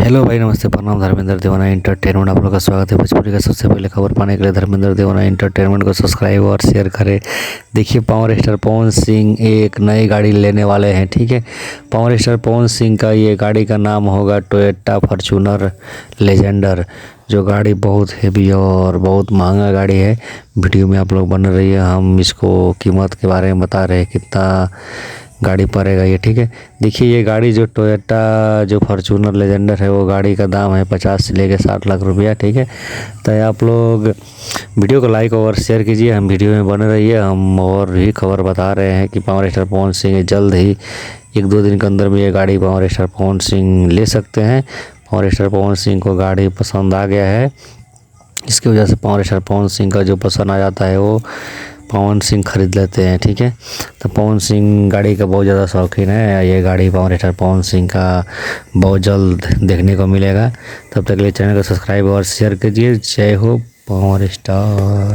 Hello भाई, नमस्ते, प्रणाम। धर्मेंद्र दीवाना एंटरटेनमेंट आप लोग का स्वागत है। भोजपुरी का सबसे पहले खबर पाने के लिए धर्मेंद्र दीवाना एंटरटेनमेंट को सब्सक्राइब और शेयर करें। देखिए, पावर स्टार पवन सिंह एक नई गाड़ी लेने वाले हैं। ठीक है, पावर स्टार पवन सिंह का ये गाड़ी का नाम होगा टोयोटा फॉर्च्यूनर लेजेंडर। जो गाड़ी बहुत हेवी और बहुत महंगा गाड़ी है। वीडियो में आप लोग बन रही है, हम इसको कीमत के बारे में बता रहे हैं कितना गाड़ी पड़ेगा ये। ठीक है, देखिए ये गाड़ी जो टोयोटा जो फॉर्च्यूनर लेजेंडर है वो गाड़ी का दाम है 50 से लेकर 60 लाख रुपया। ठीक है, तो आप लोग वीडियो को लाइक और शेयर कीजिए, हम वीडियो में बने रहिए। हम और भी खबर बता रहे हैं कि पावर स्टार पवन सिंह जल्द ही 1-2 दिन के अंदर में ये गाड़ी पावर स्टार पवन सिंह ले सकते हैं। पावर स्टार पवन सिंह को गाड़ी पसंद आ गया है, इसकी वजह से पावर स्टार पवन सिंह का जो पसंद आ जाता है वो पवन सिंह खरीद लेते हैं। ठीक है, तो पवन सिंह गाड़ी का बहुत ज़्यादा शौकीन है। ये गाड़ी पावर स्टार पवन सिंह का बहुत जल्द देखने को मिलेगा। तब तक के लिए चैनल को सब्सक्राइब और शेयर कीजिए। जय हो पावर स्टार।